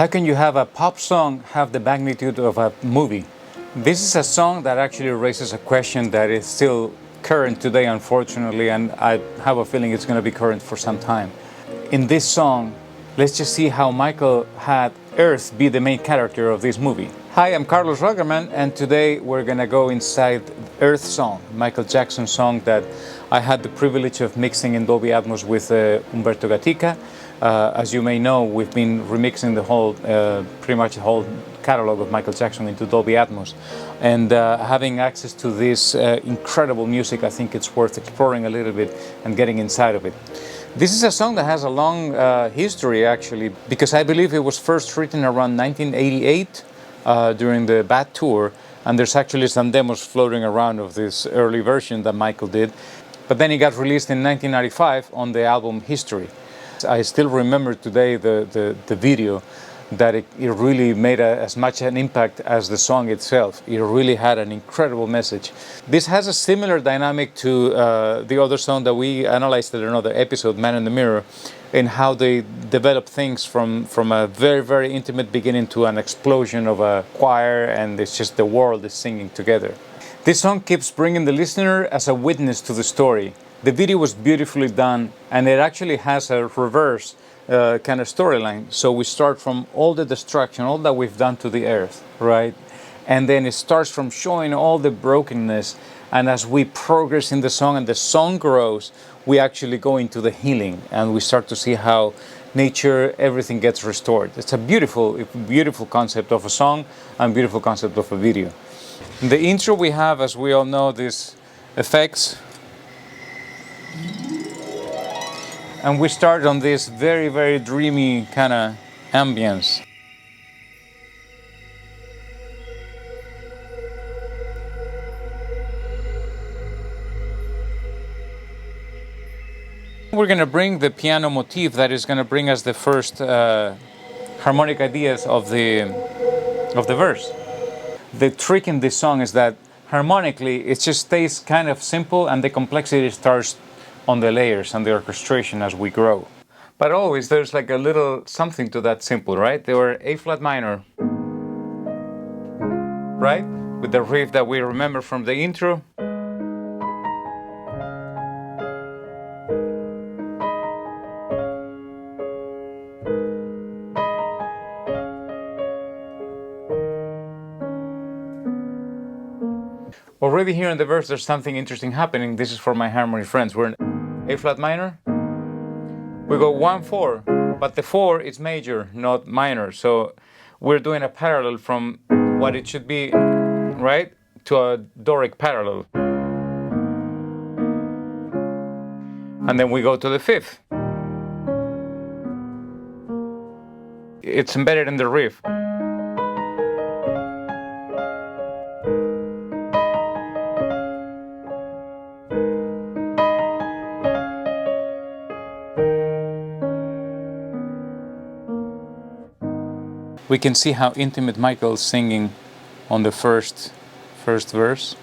How can you have a pop song have the magnitude of a movie? This is a song that actually raises a question that is still current today, unfortunately, and I have a feeling it's going to be current for some time. In this song, let's just see how Michael had Earth be the main character of this movie. Hi, I'm Carlos Rodgarman, and today we're going to go inside Earth song, Michael Jackson's song that I had the privilege of mixing in Dolby Atmos with Umberto Gatica. As you may know, we've been remixing the whole, pretty much the whole catalog of Michael Jackson into Dolby Atmos. And having access to this incredible music, I think it's worth exploring a little bit and getting inside of it. This is a song that has a long history, actually, because I believe it was first written around 1988 during the Bat Tour, and there's actually some demos floating around of this early version that Michael did. But then it got released in 1995 on the album History. I still remember today the video, that it really made as much an impact as the song itself. It really had an incredible message. This has a similar dynamic to the other song that we analyzed in another episode, Man in the Mirror, in how they develop things from a very, very intimate beginning to an explosion of a choir, and it's just the world is singing together. This song keeps bringing the listener as a witness to the story. The video was beautifully done, and it actually has a reverse kind of storyline. So we start from all the destruction, all that we've done to the earth, right? And then it starts from showing all the brokenness. And as we progress in the song and the song grows, we actually go into the healing, and we start to see how nature, everything gets restored. It's a beautiful, beautiful concept of a song and beautiful concept of a video. In the intro we have, as we all know, these effects. And we start on this very, very dreamy kind of ambience. We're going to bring the piano motif that is going to bring us the first harmonic ideas of the verse. The trick in this song is that harmonically it just stays kind of simple, and the complexity starts on the layers and the orchestration as we grow. But always there's like a little something to that simple, right? There were A flat minor, right? With the riff that we remember from the intro. Already here in the verse there's something interesting happening. This is for my harmony friends. We're in A flat minor. We go 1-4, but the 4 is major, not minor. So we're doing a parallel from what it should be, right, to a Doric parallel. And then we go to the 5th. It's embedded in the riff. We can see how intimate Michael's singing on the first verse.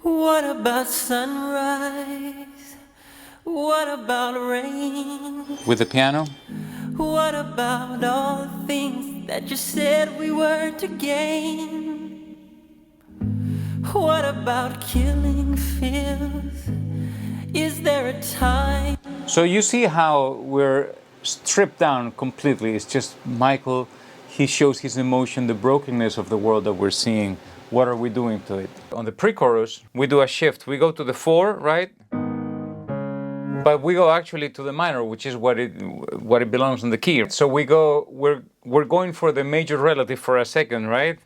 What about sunrise? What about rain? With the piano. What about all the things that you said we were to gain? What about killing fears? Is there a time? So you see how we're stripped down completely. It's just Michael. He shows his emotion, the brokenness of the world that we're seeing. What are we doing to it? On the pre-chorus, we do a shift. We go to the 4, right? But we go actually to the minor, which is what it belongs in the key. So we're going for the major relative for a second, right?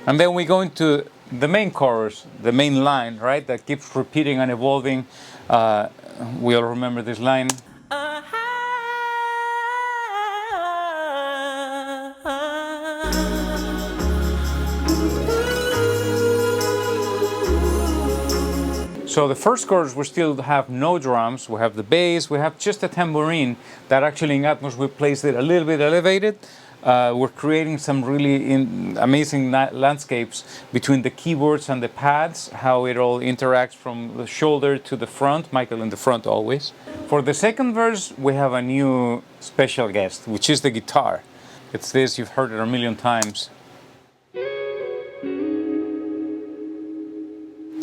And then we go into the main chorus, the main line, right? That keeps repeating and evolving. We all remember this line. So the first chorus we still have no drums, we have the bass, we have just a tambourine that actually in Atmos we placed it a little bit elevated. We're creating some really amazing landscapes between the keyboards and the pads, how it all interacts from the shoulder to the front, Michael in the front always. For the second verse, we have a new special guest, which is the guitar. It's this, you've heard it a million times.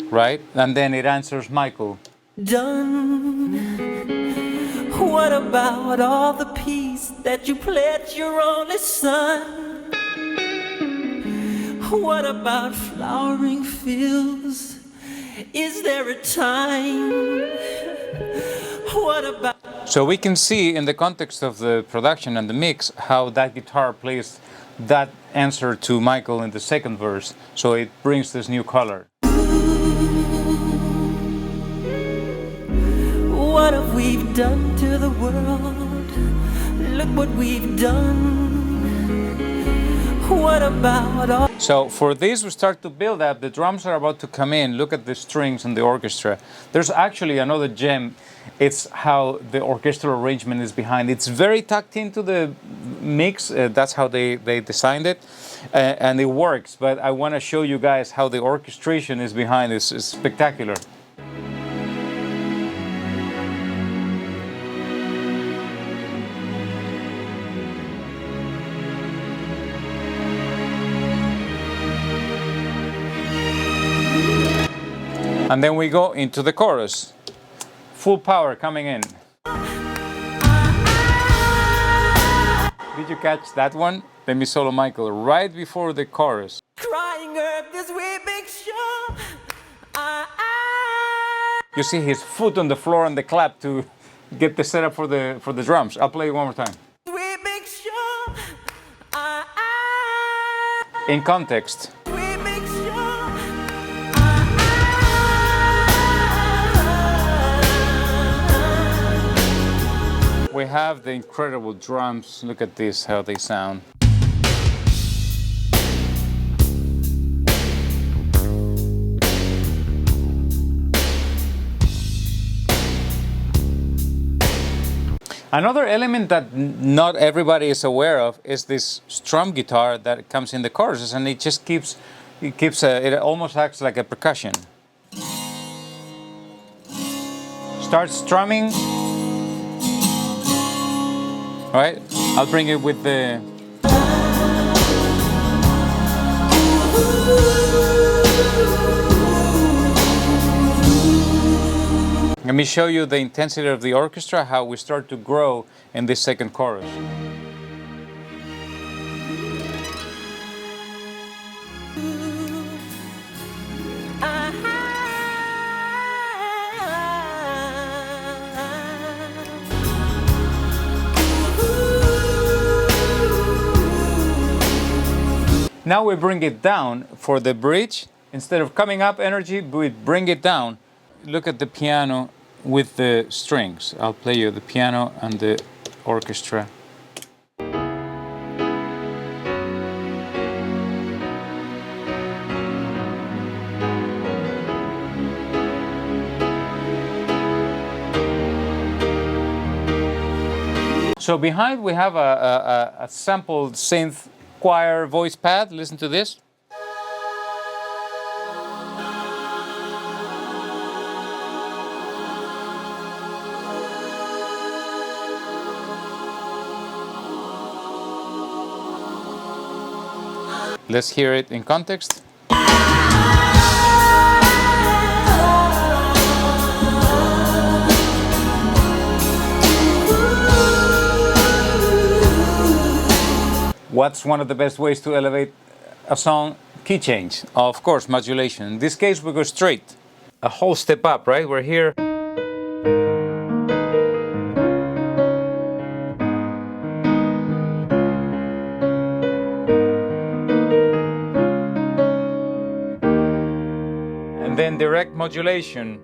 Right? And then it answers Michael. Done. What about all the peace that you pledged your only son? What about flowering fields? Is there a time? What about... So we can see in the context of the production and the mix how that guitar plays that answer to Michael in the second verse. So it brings this new color. What have we done to the world? Look what we've done. What about all... So for this we start to build up, the drums are about to come in, look at the strings and the orchestra. There's actually another gem, it's how the orchestral arrangement is behind. It's very tucked into the mix, that's how they designed it, and it works. But I want to show you guys how the orchestration is behind, it's spectacular. And then we go into the chorus. Full power coming in. Did you catch that one? Let me solo Michael right before the chorus. Crying earth this weeping shore. You see his foot on the floor and the clap to get the setup for the drums. I'll play it one more time. Weeping shore. In context. Weeping shore. We have the incredible drums. Look at this, how they sound. Another element that not everybody is aware of is this strum guitar that comes in the choruses, and it just it almost acts like a percussion. Start strumming. All right, I'll bring it with the... Let me show you the intensity of the orchestra, how we start to grow in this second chorus. Now we bring it down for the bridge. Instead of coming up energy, we bring it down. Look at the piano with the strings. I'll play you the piano and the orchestra. So behind we have a sampled synth choir voice pad. Listen to this. Let's hear it in context. What's one of the best ways to elevate a song? Key change, of course, modulation. In this case, we go straight, a whole step up, right? We're here. And then direct modulation.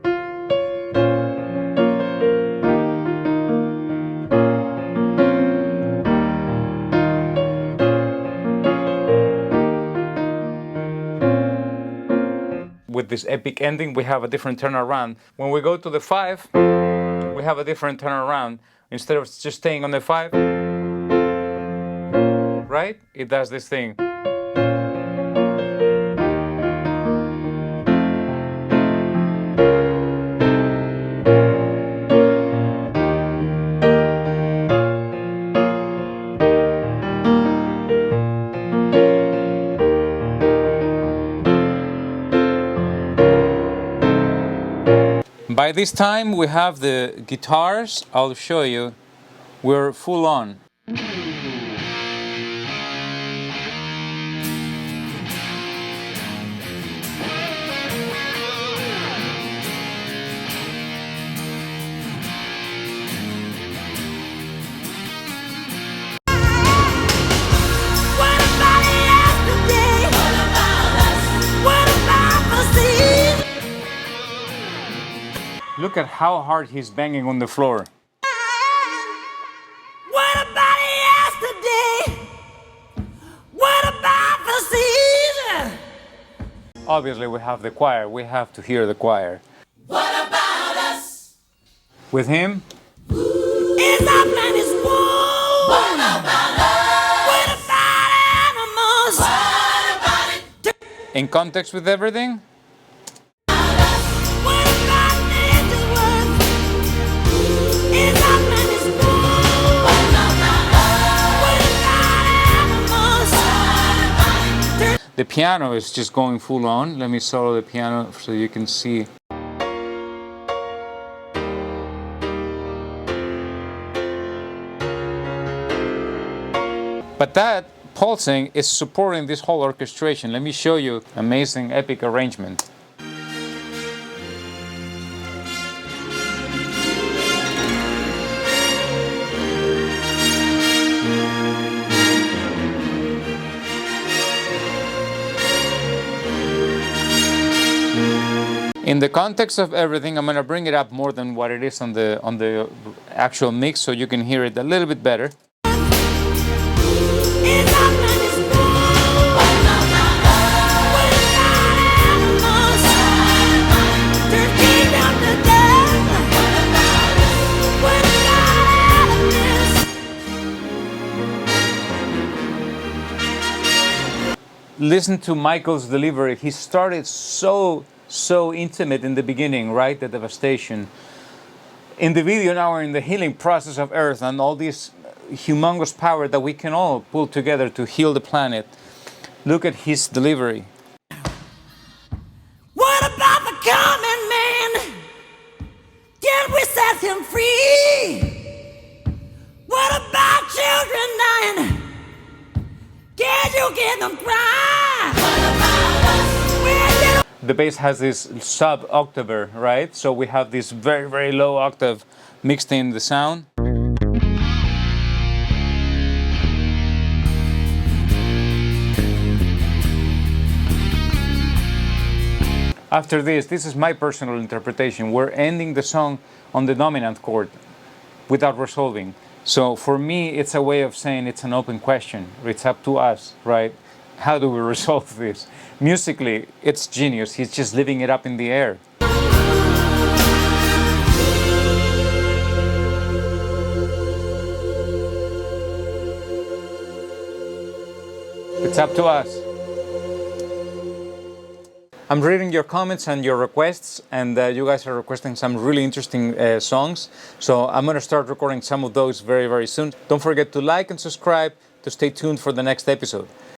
with this epic ending, we have a different turnaround. When we go to the 5, we have a different turnaround. Instead of just staying on the 5, right? It does this thing. By this time we have the guitars, I'll show you, we're full on. Look at how hard he's banging on the floor. What about yesterday? What about the season? Obviously we have the choir, we have to hear the choir. What about us? With him, Is our planet small? What about us? What about animals? What about it? in context with everything, What about nature's work? Is our planet small? What about us? What about animals? the piano is just going full on. Let me solo the piano so you can see. But that pulsing is supporting this whole orchestration. Let me show you amazing epic arrangement. In the context of everything, I'm going to bring it up more than what it is on the actual mix so you can hear it a little bit better. Is our planet small? What about us? What about animals? Turkey down to death. What about happiness? Listen to Michael's delivery. He started so intimate in the beginning, right? The devastation. In the video now we're in the healing process of Earth and all this humongous power that we can all pull together to heal the planet. Look at his delivery. What about the common man? Can we set him free? What about children dying? Can you get them cry? What about us? The bass has this sub-octaver, right? So we have this very low octave mixed in the sound. After this is my personal interpretation. We're ending the song on the dominant chord without resolving. So for me, it's a way of saying it's an open question. It's up to us, right? How do we resolve this? Musically, it's genius. He's just living it up in the air. It's up to us. I'm reading your comments and your requests, and you guys are requesting some really interesting songs. So I'm going to start recording some of those very soon. Don't forget to like and subscribe to stay tuned for the next episode.